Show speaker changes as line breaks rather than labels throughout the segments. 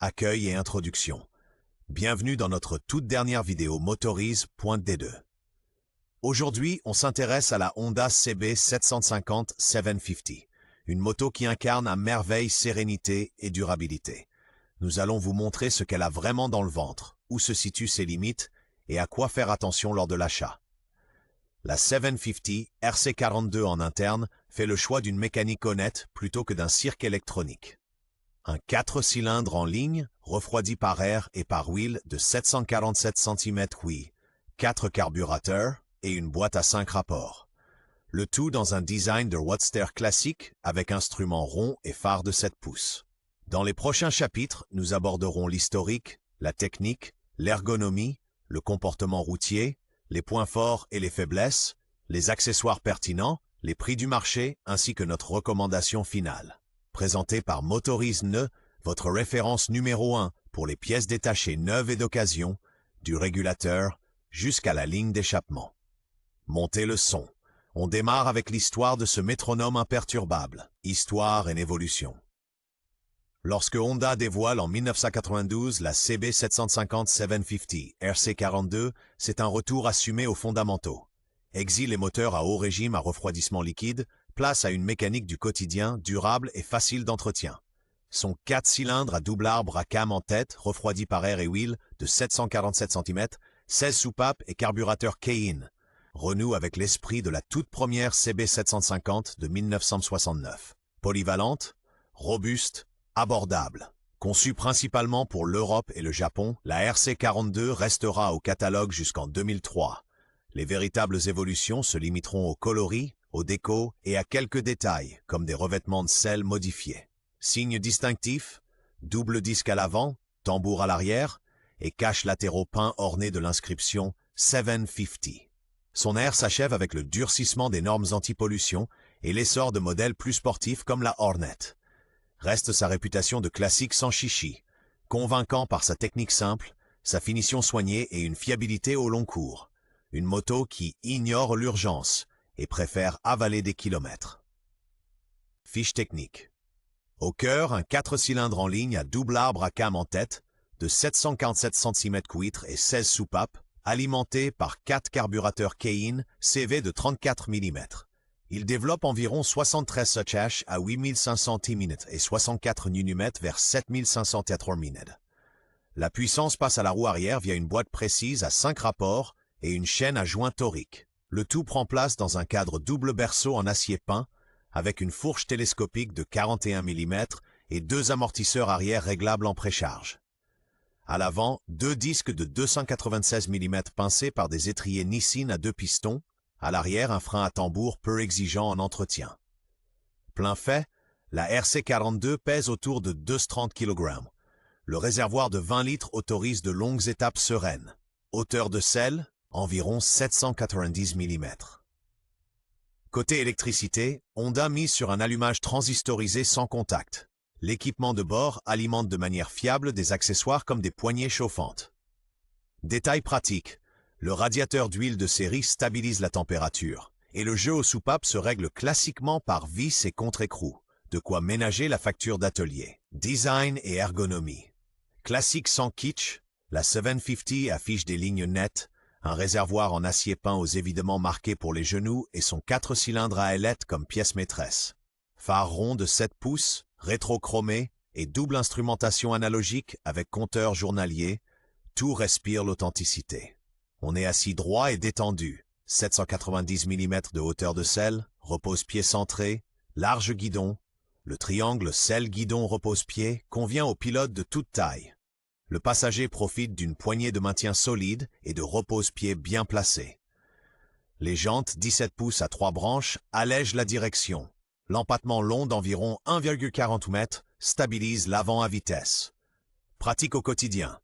accueil et introduction. Bienvenue dans notre toute dernière vidéo Motorize.d2. Aujourd'hui, on s'intéresse à la Honda CB750-750, une moto qui incarne à merveille sérénité et durabilité. Nous allons vous montrer ce qu'elle a vraiment dans le ventre, où se situent ses limites et à quoi faire attention lors de l'achat. La 750 RC42 en interne fait le choix d'une mécanique honnête plutôt que d'un cirque électronique. Un 4 cylindres en ligne, refroidi par air et par huile de 747 cm3, 4 carburateurs et une boîte à 5 rapports. Le tout dans un design de roadster classique avec instruments ronds et phare de 7 pouces. Dans les prochains chapitres, nous aborderons l'historique, la technique, l'ergonomie, le comportement routier, les points forts et les faiblesses, les accessoires pertinents, les prix du marché ainsi que notre recommandation finale. Présenté par Motorize.d2, votre référence numéro 1 pour les pièces détachées neuves et d'occasion, du régulateur jusqu'à la ligne d'échappement. Montez le son. On démarre avec l'histoire de ce métronome imperturbable, histoire et évolution. Lorsque Honda dévoile en 1992 la CB750-750 RC42, c'est un retour assumé aux fondamentaux. Exil les moteurs à haut régime à refroidissement liquide, place à une mécanique du quotidien durable et facile d'entretien. Son 4 cylindres à double arbre à cam en tête, refroidi par air et huile, de 747 cm, 16 soupapes et carburateur K-In, renoue avec l'esprit de la toute première CB750 de 1969. Polyvalente, robuste, abordable. Conçue principalement pour l'Europe et le Japon, la RC42 restera au catalogue jusqu'en 2003. Les véritables évolutions se limiteront au coloris, au déco et à quelques détails, comme des revêtements de selle modifiés. Signe distinctif, double disque à l'avant, tambour à l'arrière et caches latéraux peints ornés de l'inscription 750. Son ère s'achève avec le durcissement des normes anti-pollution et l'essor de modèles plus sportifs comme la Hornet. Reste sa réputation de classique sans chichi, convaincant par sa technique simple, sa finition soignée et une fiabilité au long cours. Une moto qui ignore l'urgence et préfère avaler des kilomètres. Fiche technique. Au cœur, un 4 cylindres en ligne à double arbre à cam en tête, de 747 cm3 et 16 soupapes, alimenté par 4 carburateurs K-In CV de 34 mm. Il développe environ 73 Schuh à 8500 Tmin et 64 Nm vers 7500 Tmin. La puissance passe à la roue arrière via une boîte précise à 5 rapports et une chaîne à joint torique. Le tout prend place dans un cadre double berceau en acier peint avec une fourche télescopique de 41 mm et 2 amortisseurs arrière réglables en précharge. À l'avant, 2 disques de 296 mm pincés par des étriers Nissin à 2 pistons. À l'arrière, un frein à tambour peu exigeant en entretien. Plein fait, la RC42 pèse autour de 230 kg. Le réservoir de 20 litres autorise de longues étapes sereines. Hauteur de selle, environ 790 mm. Côté électricité, Honda mise sur un allumage transistorisé sans contact. L'équipement de bord alimente de manière fiable des accessoires comme des poignées chauffantes. Détail pratique. Le radiateur d'huile de série stabilise la température, et le jeu aux soupapes se règle classiquement par vis et contre-écrou, de quoi ménager la facture d'atelier. Design et ergonomie. Classique sans kitsch, la 750 affiche des lignes nettes, un réservoir en acier peint aux évidements marqués pour les genoux et son 4 cylindres à ailettes comme pièce maîtresse. Phare rond de 7 pouces, rétrochromé et double instrumentation analogique avec compteur journalier, tout respire l'authenticité. On est assis droit et détendu, 790 mm de hauteur de selle, repose-pied centré, large guidon. Le triangle selle-guidon repose-pied convient aux pilotes de toute taille. Le passager profite d'une poignée de maintien solide et de repose-pied bien placés. Les jantes 17 pouces à 3 branches allègent la direction. L'empattement long d'environ 1,40 m stabilise l'avant à vitesse. Pratique au quotidien.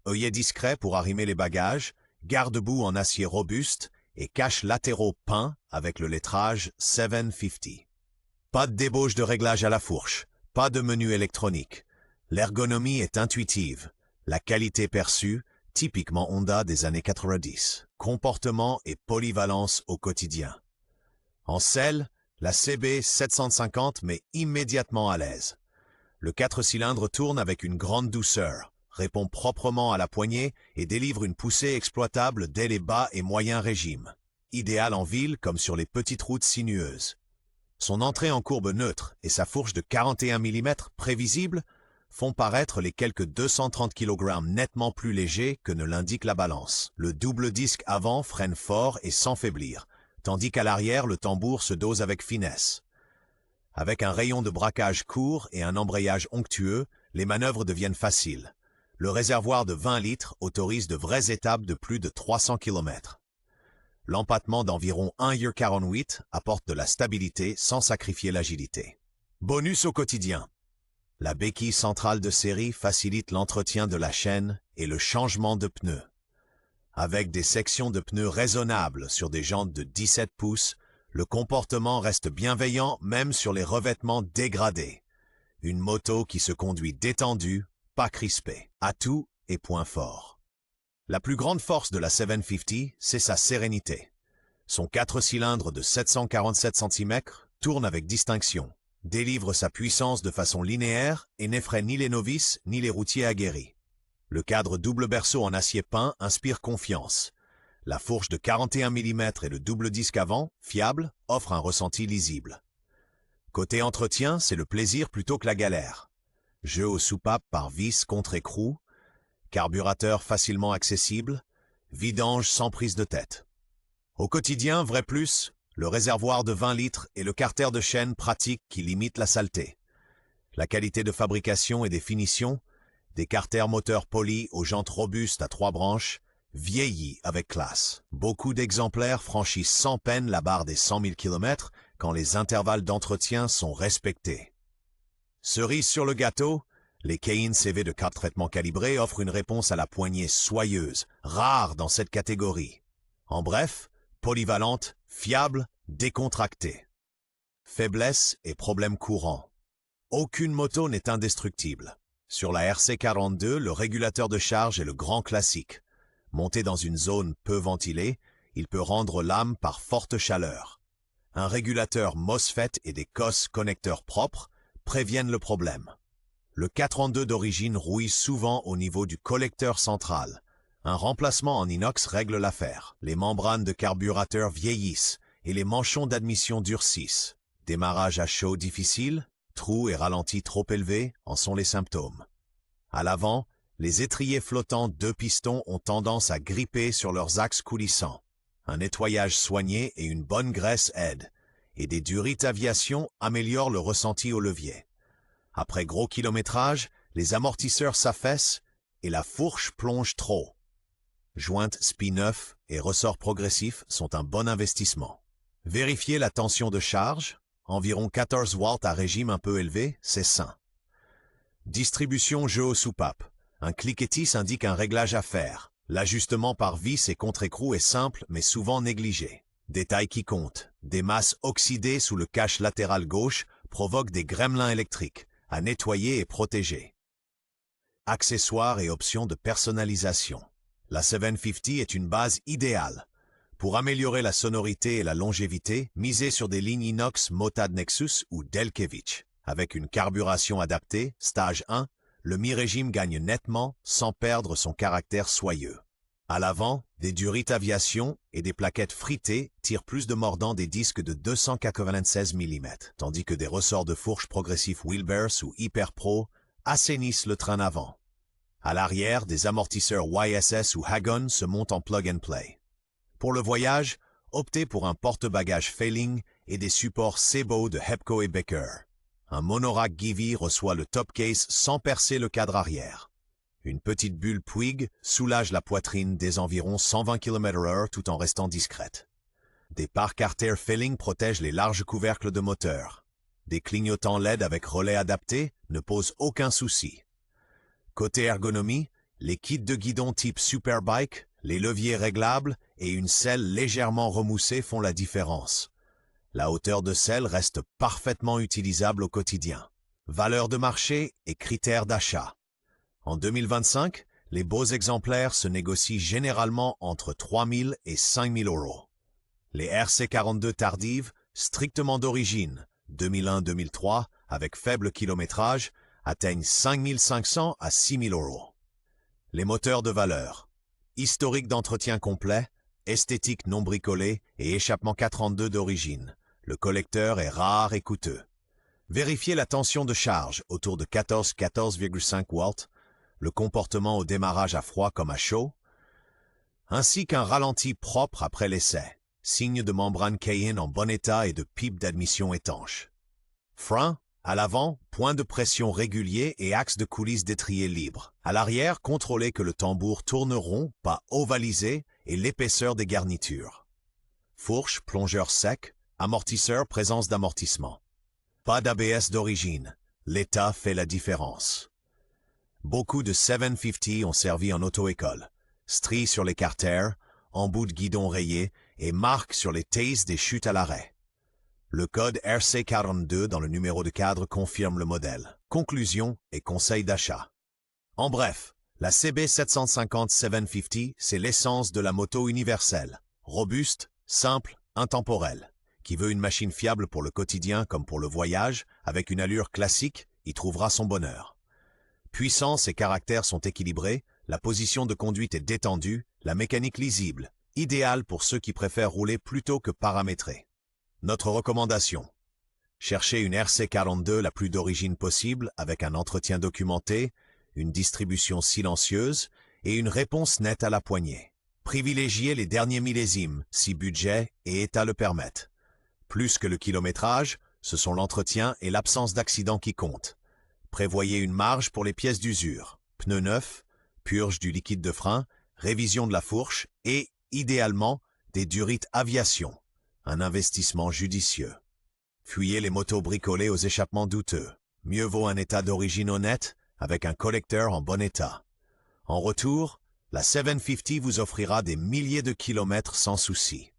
Œillet discret pour arrimer les bagages, garde-boue en acier robuste et cache latéraux peints avec le lettrage 750. Pas de débauche de réglage à la fourche, pas de menu électronique. L'ergonomie est intuitive. La qualité perçue, typiquement Honda des années 90. Comportement et polyvalence au quotidien. En selle, la CB750 met immédiatement à l'aise. Le 4 cylindres tourne avec une grande douceur, répond proprement à la poignée et délivre une poussée exploitable dès les bas et moyens régimes. Idéal en ville comme sur les petites routes sinueuses. Son entrée en courbe neutre et sa fourche de 41 mm prévisible font paraître les quelques 230 kg nettement plus légers que ne l'indique la balance. Le double disque avant freine fort et sans faiblir, tandis qu'à l'arrière, le tambour se dose avec finesse. Avec un rayon de braquage court et un embrayage onctueux, les manœuvres deviennent faciles. Le réservoir de 20 litres autorise de vraies étapes de plus de 300 km. L'empattement d'environ 1,48 apporte de la stabilité sans sacrifier l'agilité. Bonus au quotidien. La béquille centrale de série facilite l'entretien de la chaîne et le changement de pneus. Avec des sections de pneus raisonnables sur des jantes de 17 pouces, le comportement reste bienveillant même sur les revêtements dégradés. Une moto qui se conduit détendue, pas crispée. Atout et point fort. La plus grande force de la 750, c'est sa sérénité. Son 4 cylindres de 747 cm tourne avec distinction, délivre sa puissance de façon linéaire et n'effraie ni les novices ni les routiers aguerris. Le cadre double berceau en acier peint inspire confiance. La fourche de 41 mm et le double disque avant, fiable, offre un ressenti lisible. Côté entretien, c'est le plaisir plutôt que la galère. Jeu aux soupapes par vis contre écrou, carburateur facilement accessible, vidange sans prise de tête. Au quotidien, vrai plus, le réservoir de 20 litres et le carter de chaîne pratique qui limite la saleté. La qualité de fabrication et des finitions, des carters moteurs polis aux jantes robustes à 3 branches, vieillis avec classe. Beaucoup d'exemplaires franchissent sans peine la barre des 100 000 km quand les intervalles d'entretien sont respectés. Cerise sur le gâteau, les Cayenne CV de 4 traitements calibrés offrent une réponse à la poignée soyeuse, rare dans cette catégorie. En bref, polyvalente, fiable, décontractée. Faiblesse et problèmes courants. Aucune moto n'est indestructible. Sur la RC42, le régulateur de charge est le grand classique. Monté dans une zone peu ventilée, il peut rendre l'âme par forte chaleur. Un régulateur MOSFET et des COS connecteurs propres préviennent le problème. Le 432 d'origine rouille souvent au niveau du collecteur central. Un remplacement en inox règle l'affaire. Les membranes de carburateur vieillissent et les manchons d'admission durcissent. Démarrage à chaud difficile, trous et ralentis trop élevés en sont les symptômes. À l'avant, les étriers flottants 2 pistons ont tendance à gripper sur leurs axes coulissants. Un nettoyage soigné et une bonne graisse aident, et des Durit Aviation améliorent le ressenti au levier. Après gros kilométrage, les amortisseurs s'affaissent et la fourche plonge trop. Jointes SPI 9 et ressorts progressifs sont un bon investissement. Vérifiez la tension de charge, environ 14 watts à régime un peu élevé, c'est sain. Distribution jeu aux soupapes. Un cliquetis indique un réglage à faire. L'ajustement par vis et contre-écrou est simple mais souvent négligé. Détail qui compte. Des masses oxydées sous le cache latéral gauche provoquent des gremlins électriques, à nettoyer et protéger. Accessoires et options de personnalisation. La 750 est une base idéale. Pour améliorer la sonorité et la longévité, misez sur des lignes inox Motad Nexus ou Delkevich. Avec une carburation adaptée, stage 1, le mi-régime gagne nettement sans perdre son caractère soyeux. À l'avant, des Durit Aviation et des plaquettes fritées tirent plus de mordant des disques de 296 mm, tandis que des ressorts de fourche progressifs Wilbers ou Hyper Pro assainissent le train avant. À l'arrière, des amortisseurs YSS ou Hagon se montent en plug and play. Pour le voyage, optez pour un porte-bagages Failing et des supports Sebo de Hepco et Becker. Un monorack Givi reçoit le top case sans percer le cadre arrière. Une petite bulle Puig soulage la poitrine des environ 120 km/h tout en restant discrète. Des pare carter Failing protègent les larges couvercles de moteur. Des clignotants LED avec relais adaptés ne posent aucun souci. Côté ergonomie, les kits de guidon type Superbike, les leviers réglables et une selle légèrement remoussée font la différence. La hauteur de selle reste parfaitement utilisable au quotidien. Valeur de marché et critères d'achat. En 2025, les beaux exemplaires se négocient généralement entre 3 000 et 5 000 euros. Les RC42 tardives, strictement d'origine, 2001-2003, avec faible kilométrage, atteignent 5 500 à 6 000 euros. Les moteurs de valeur. Historique d'entretien complet, esthétique non bricolée et échappement 432 d'origine. Le collecteur est rare et coûteux. Vérifiez la tension de charge autour de 14,5 watts, le comportement au démarrage à froid comme à chaud, ainsi qu'un ralenti propre après l'essai, signe de membrane Cayenne en bon état et de pipe d'admission étanche. Frein, à l'avant, point de pression régulier et axe de coulisse d'étrier libre. À l'arrière, contrôlez que le tambour tourne rond, pas ovalisé, et l'épaisseur des garnitures. Fourche, plongeur sec, amortisseur, présence d'amortissement. Pas d'ABS d'origine. L'état fait la différence. Beaucoup de 750 ont servi en auto-école. Stries sur les carters, embout de guidon rayé et marques sur les tases des chutes à l'arrêt. Le code RC42 dans le numéro de cadre confirme le modèle. Conclusion et conseil d'achat. En bref, la CB750-750, c'est l'essence de la moto universelle. Robuste, simple, intemporelle. Qui veut une machine fiable pour le quotidien comme pour le voyage, avec une allure classique, y trouvera son bonheur. Puissance et caractère sont équilibrés, la position de conduite est détendue, la mécanique lisible, idéale pour ceux qui préfèrent rouler plutôt que paramétrer. Notre recommandation. Cherchez une RC42 la plus d'origine possible avec un entretien documenté, une distribution silencieuse et une réponse nette à la poignée. Privilégiez les derniers millésimes si budget et état le permettent. Plus que le kilométrage, ce sont l'entretien et l'absence d'accident qui comptent. Prévoyez une marge pour les pièces d'usure, pneus neufs, purge du liquide de frein, révision de la fourche et, idéalement, des durites aviation. Un investissement judicieux. Fuyez les motos bricolées aux échappements douteux. Mieux vaut un état d'origine honnête avec un collecteur en bon état. En retour, la 750 vous offrira des milliers de kilomètres sans souci.